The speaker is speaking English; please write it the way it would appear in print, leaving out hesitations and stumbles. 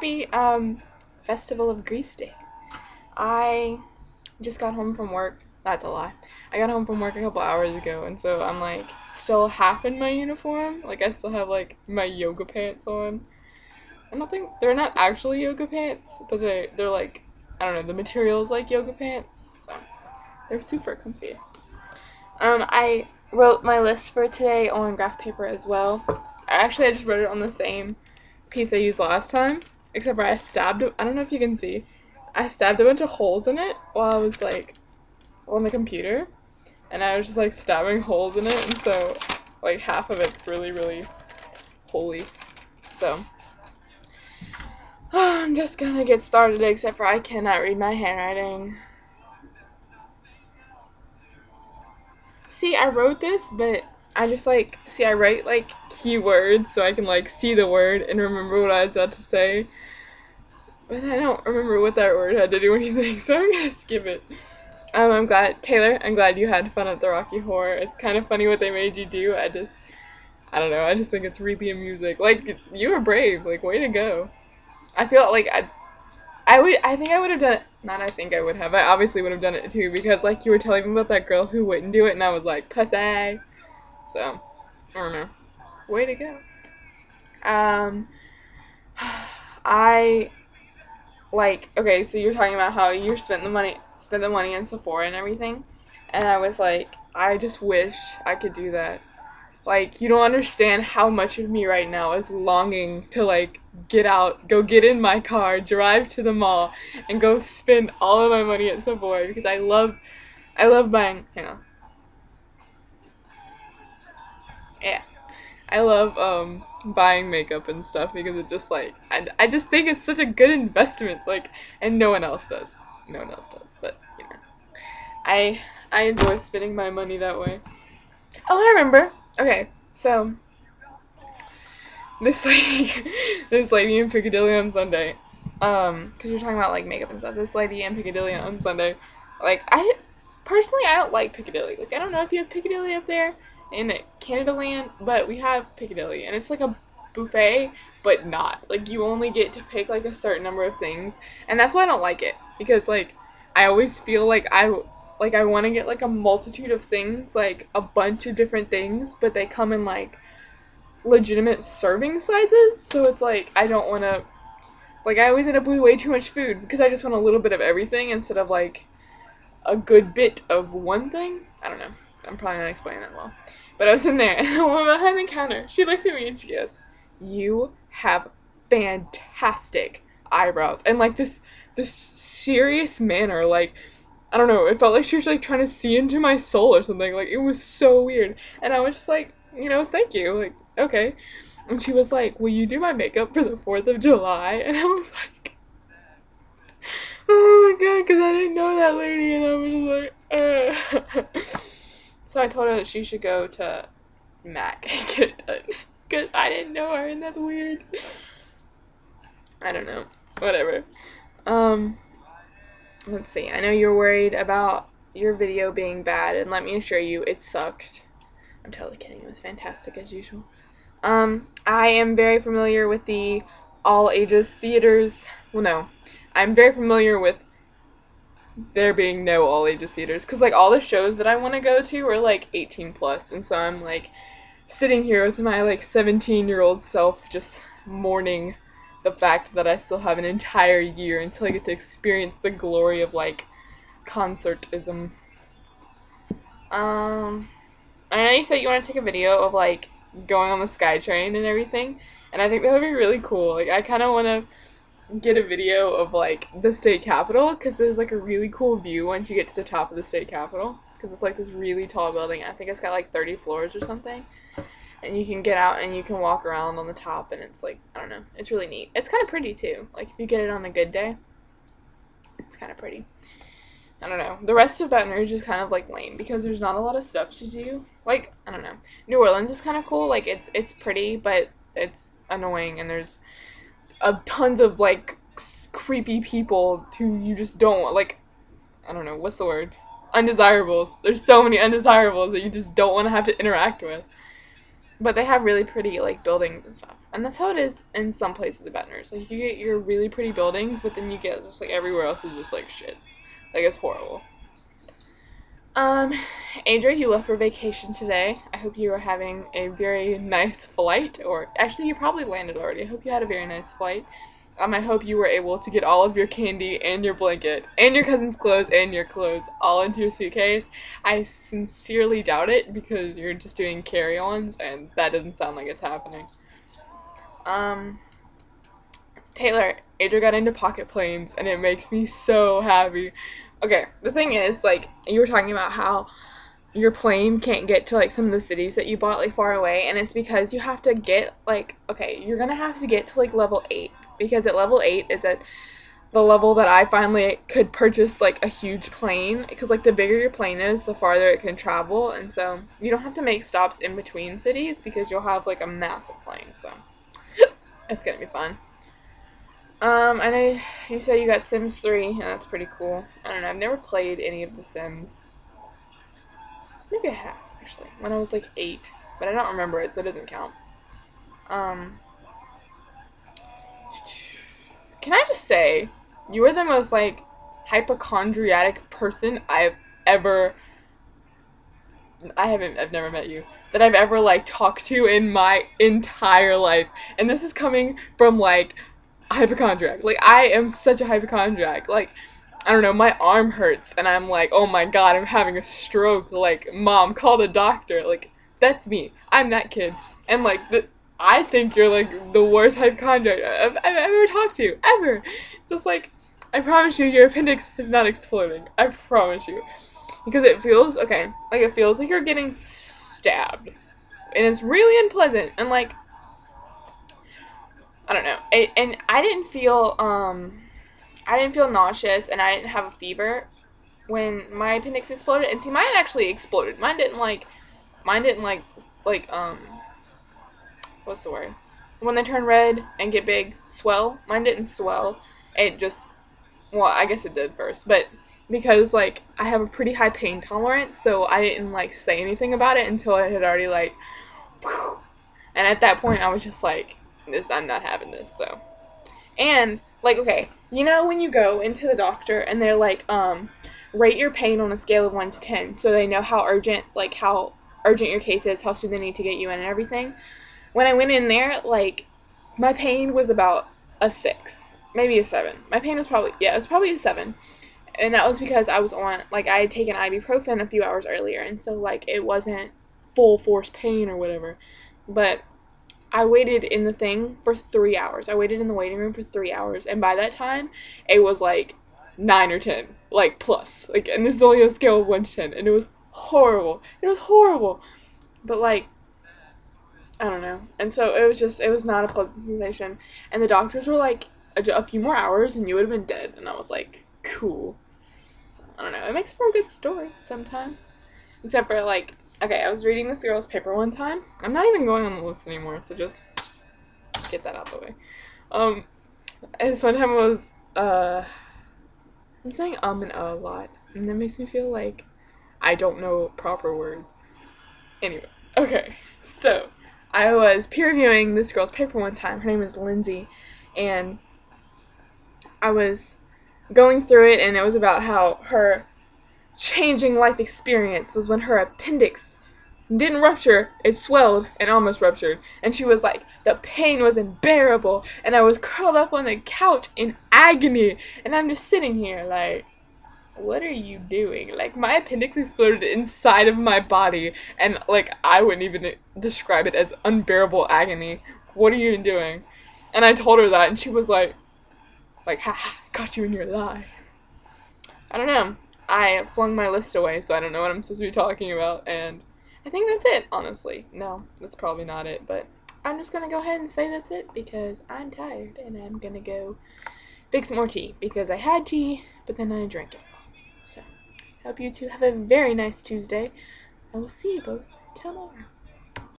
Happy Festival of Grease Day. I just got home from work. That's a lie. I got home from work a couple hours ago, and so I'm like still half in my uniform. Like I still have like my yoga pants on. I don't think they're not actually yoga pants, but they're like, I don't know, the material's like yoga pants, so they're super comfy. I wrote my list for today on graph paper as well. I just wrote it on the same piece I used last time, except for I stabbed it. I don't know if you can see. I stabbed a bunch of holes in it while I was like on the computer, and I was just like stabbing holes in it, and so like half of it's really holy. So I'm just gonna get started, except for I cannot read my handwriting. See, I wrote this, but I just like, see, I write like keywords so I can like see the word and remember what I was about to say. But I don't remember what that word had to do anything, so I'm gonna skip it. I'm glad, Taylor, I'm glad you had fun at the Rocky Horror. It's kind of funny what they made you do. I don't know, I just think it's really amusing. Like, you were brave, like, way to go. I feel like I think I would have done it, not I think I would have, I obviously would have done it too, because, like, you were telling me about that girl who wouldn't do it, and I was like, pussy. So, I don't know. Way to go. Okay, so you're talking about how you spent the money in Sephora and everything, and I was like, I just wish I could do that. Like, you don't understand how much of me right now is longing to, like, get out, go get in my car, drive to the mall, and go spend all of my money at Sephora, because I love buying, hang on. Yeah. I love, buying makeup and stuff, because it just, like, I just think it's such a good investment, like, and no one else does. No one else does, but, you know. I enjoy spending my money that way. Oh, I remember. Okay, so this lady, this lady in Piccadilly on Sunday, because you're talking about like makeup and stuff. This lady in Piccadilly on Sunday, like personally I don't like Piccadilly. Like I don't know if you have Piccadilly up there in Canada Land, but we have Piccadilly, and it's like a buffet, but not. Like you only get to pick like a certain number of things, and that's why I don't like it, because like I always feel like I want to get like a multitude of things, like a bunch of different things, but they come in like legitimate serving sizes, so it's like I don't want to, like I always end up with way too much food because I just want a little bit of everything instead of like a good bit of one thing. I don't know, I'm probably not explaining that well, but I was in there and the woman behind the counter, she looked at me and she goes, "You have fantastic eyebrows," and like this serious manner, like I don't know, it felt like she was like trying to see into my soul or something. Like it was so weird, and I was just like, thank you, like okay. And she was like, "Will you do my makeup for the 4th of July?" And I was like, oh my god, because I didn't know that lady, and I was just like, So I told her that she should go to MAC and get it done, because I didn't know her, and that's weird. I don't know, whatever. Let's see, I know you're worried about your video being bad, and let me assure you, it sucked. I'm totally kidding, it was fantastic as usual. I am very familiar with the all ages theaters. Well, no, I'm very familiar with there being no all ages theaters, because like all the shows that I want to go to are like 18 plus, and so I'm like sitting here with my like 17-year-old self just mourning the fact that I still have an entire year until I get to experience the glory of like concertism. I know you said you want to take a video of like going on the SkyTrain and everything, and I think that would be really cool. Like I kind of want to get a video of like the state capitol, because there's like a really cool view once you get to the top of the state capitol, because it's like this really tall building. I think it's got like 30 floors or something, and you can get out and you can walk around on the top, and it's like, I don't know, it's really neat. It's kind of pretty too, like if you get it on a good day, it's kind of pretty. I don't know. The rest of Baton Rouge is kind of like lame because there's not a lot of stuff to do. Like, I don't know. New Orleans is kind of cool. Like it's pretty, but it's annoying, and there's tons of like creepy people who you just don't want. Like, I don't know, what's the word? Undesirables. There's so many undesirables that you just don't want to have to interact with. But they have really pretty, like, buildings and stuff. And that's how it is in some places at Baton Rouge. Like, you get your really pretty buildings, but then you get just, like, everywhere else is just, like, shit. Like, it's horrible. Adria, you left for vacation today. I hope you are having a very nice flight, or actually you probably landed already. I hope you had a very nice flight. I hope you were able to get all of your candy and your blanket and your cousin's clothes and your clothes all into your suitcase. I sincerely doubt it because you're just doing carry-ons and that doesn't sound like it's happening. Taylor, Adria got into pocket planes and it makes me so happy. Okay, the thing is, like, you were talking about how your plane can't get to, like, some of the cities that you bought, like, far away, and it's because you have to get, like, okay, you're gonna have to get to, like, level 8, because at level 8 is at the level that I finally could purchase, like, a huge plane, because, like, the bigger your plane is, the farther it can travel, and so you don't have to make stops in between cities, because you'll have, like, a massive plane, so it's gonna be fun. I know you said you got Sims 3, and that's pretty cool. I don't know, I've never played any of the Sims. Maybe I have, actually, when I was like 8, but I don't remember it, so it doesn't count. Can I just say, you are the most, like, hypochondriac person I've never met you, that I've ever, like, talked to in my entire life, and this is coming from, like, a hypochondriac. Like, I am such a hypochondriac, like, I don't know, my arm hurts, and I'm like, oh my god, I'm having a stroke, like, mom, call the doctor, like, that's me, I'm that kid, and, like, I think you're, like, the worst hypochondriac I've ever talked to, ever, just, like, I promise you, your appendix is not exploding, I promise you, because it feels, okay, like, it feels like you're getting stabbed, and it's really unpleasant, and, like, I don't know, and I didn't feel nauseous, and I didn't have a fever when my appendix exploded. And see, mine actually exploded. Mine didn't like, what's the word? When they turn red and get big, swell. Mine didn't swell. It just, well, I guess it did first, but because, like, I have a pretty high pain tolerance, so I didn't, like, say anything about it until it had already, like, whew. And at that point, I was just like, I'm not having this, so. And, like, okay, you know when you go into the doctor and they're like, rate your pain on a scale of 1 to 10, so they know how urgent your case is, how soon they need to get you in and everything. When I went in there, like, my pain was about a 6, maybe a 7. My pain was probably, yeah, it was probably a 7. And that was because I was on, like, I had taken ibuprofen a few hours earlier, and so, like, it wasn't full force pain or whatever. But I waited in the thing for 3 hours. I waited in the waiting room for 3 hours, and by that time, it was, like, 9 or 10, like, plus. Like, and this is only a scale of 1 to 10, and it was horrible. It was horrible. But, like, I don't know. And so it was not a pleasant sensation. And the doctors were like, a few more hours and you would have been dead. And I was like, cool. So, I don't know. It makes for a good story sometimes. Except for, like, okay, I was reading this girl's paper one time. I'm not even going on the list anymore, so just get that out the way. And this one time I was, I'm saying and a lot. And that makes me feel like I don't know proper words. Anyway, okay, so I was peer reviewing this girl's paper one time. Her name is Lindsay, and I was going through it, and it was about how her changing life experience was when her appendix didn't rupture, it swelled and almost ruptured. And she was like, the pain was unbearable, and I was curled up on the couch in agony, and I'm just sitting here like, what are you doing? Like, my appendix exploded inside of my body, and, like, I wouldn't even describe it as unbearable agony. What are you even doing? And I told her that, and she was like, ha, got you in your lie. I don't know. I flung my list away, so I don't know what I'm supposed to be talking about, and I think that's it, honestly. No, that's probably not it, but I'm just gonna go ahead and say that's it, because I'm tired, and I'm gonna go make some more tea, because I had tea, but then I drank it. So, hope you two have a very nice Tuesday. I will see you both tomorrow.